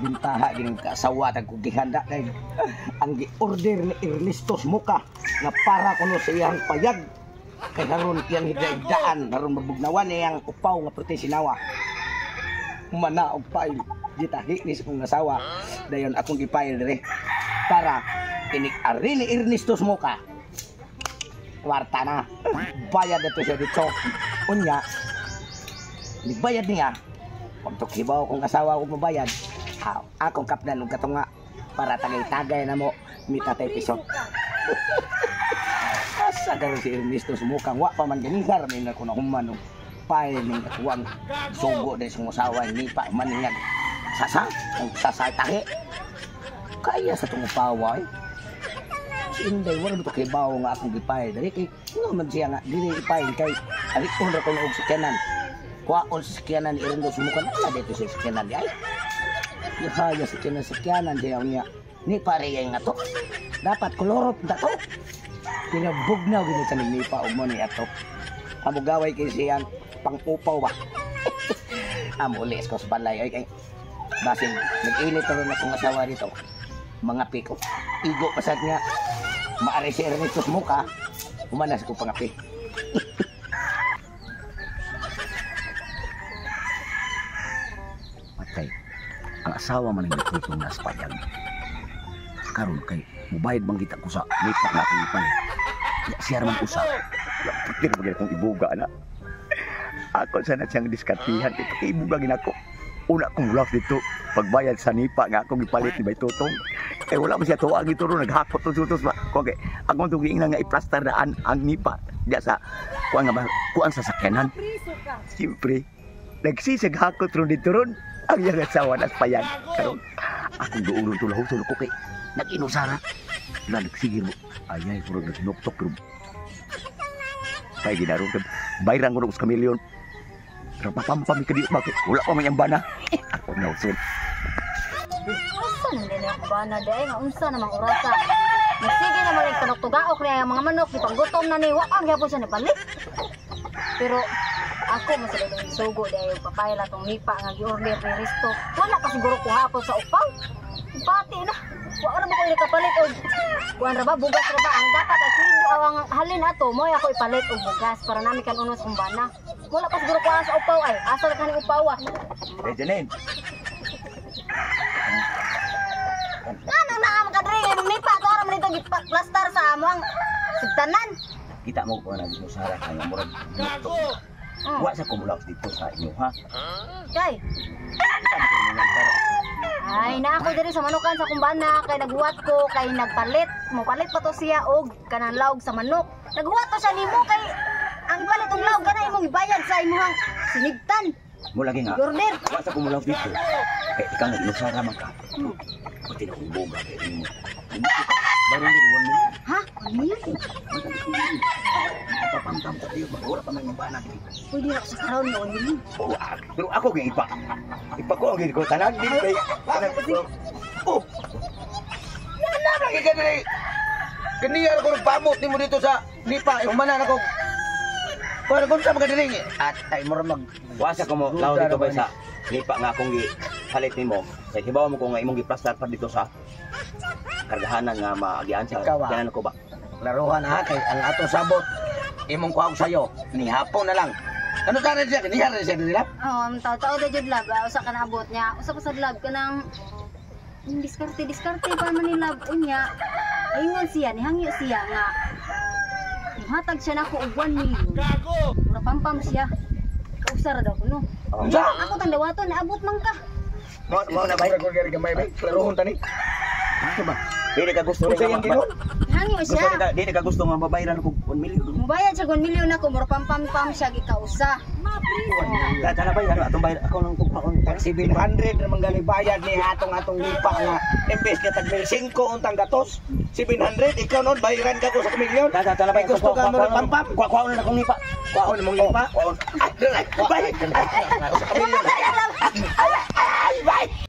bintaha gining kasawa tag gihanda kay ang gi-order ni Ernesto Muka nga para kuno sa iyang payag kay karon iyang higdaan karon mabugnawan iyang upaw nga protein sinawa mana og file gitahi ni sa kong asawa dayon akong gi-file dire para inik-ari ni Ernesto Muka kwarta na bayad ito siya dito unya bayad niya kung tukibaw kung asawa ko mabayad akong kapnan og katunga para tagay-tagay na mo mitatay piso asa garo si Ernesto Muka wa pa man ganigar may na kuno human pay ning atuang sugo dai sa asawa ni pa man niya ang sasay kaya sa tong paway inday wala to kay bawo nga akong gipay dali kay no man siya nga dili ipay kay alikon ra ko og sakyanan kuwaon sa sakyanan ni Ernesto Muka na dito sa sakyanan di ay ihaya sa sakyanan diya niya ni pare nga to dapat kolorop na to pinabugnaw gini sa ni pa og mo ni ato amugaway kay siyang pang-upaw ba amulis ko sa balay ay basin nag-init ron akong asawa dito mga piko igo pasad nga maari si Ernesto Muka umanas ko pangapi patay ang asawa man ang nagtutong nas payag karon kay mubayad bang kita ko sa nipa nga akong ipay siya man usa putir bagay kong ibuga na ako sana siyang diskartihan ito ibuga ginako una kong love dito pagbayad sa nipa nga akong ipalit ni Baytutong eh wala mo siya tuwag ito ron naghakot ng sutos ba kaya akong tuging na nga iplaster na ang nipa diya sa kuang sa sakyanan siyempre nagsisig hakot ron dito ron ang iyang asawa nas payag karon akong duulong tulaw tulog ko kay nag-inusara na nagsigir mo ayay puro nagsinuktok ron kaya ginarong bayrang ko na us kamilyon pero papampami ka di bakit wala pa man yung bana ako na usun asa nandun yung bana dahil nga unsa namang orasa sige naman yung panuktugaok niya yung mga manok di panggutom na ni wakang yapon siya ni balik pero ako masalit yung sugo dahil yung papayla tong nipa nga gi-order ni Risto wala pa siguro kuhapon sa upaw pati na wala naman ko yung kapalit o kuhan ra ba bugas ra ba ang dapat ay sindo ang halin ato mo ako ipalit og bugas para namin kan unos kumbana wala pa siguro kuha sa upaw ay asa ka ni upaw eh Janine ano na ang kadring nipa to ra man ito giplastar sa among sigtanan kita mo ko na ginusara kaya murag wa sa kumulaw dito sa inyo ha kay ay na ako diri sa manukan sa kumbana kay naghuwat ko kay nagpalit mo palit pa to siya og kanang laog sa manok naghuwat to siya nimo kay ang palit og laog kana imong ibayad sa imong sinigtan mo lagi nga order wa sa kumulaw dito kay ikaw naglusara man ka pati na kumbuga kay imo baru ni ruwan mo ha ano papantam sa iyo wala pa man yung bana pwede na sa karon no ni pero ako kay ipa ko ang ko tanan din kay oh yan na lagi ka diri kaniya ko pamot nimo dito sa nipa humanan ako para kung sa mga diri at ay mo mag wasa ko mo law dito ba sa nipa nga akong gipalit nimo kay hibaw mo ko nga imong giplaster pa dito sa kargahanan nga maagian sa kanan ko ba laruhan ha kay ang ato sabot imong kuha sayo ni hapon na lang ano tara siya niya rin siya nila taw-taw da jud lab usa ka naabot niya usa pa sa lab kanang diskarte pa man ni lab unya ayun siya ni hangyo siya nga hatag siya nako og 1 million gago mura pampam siya kausara daw kuno ako tang dawaton naabot man ka mo na bay ko gari gamay bay laruhon tani ano ba dili ka gusto nga hangyo siya dili ka gusto nga mabayaran ko 1 million mubayad siya 1 million ako mura pampam siya gikausa Dala ba yan atong bayad ako nang pagpaon 700 naman gali bayad ni atong lipa nga imbes ka tag 5 untang gatos 700 ikaw non bayaran ka ko sa milyon dala ba gusto ka mo pampam kuha na akong lipa kuha na mong lipa bay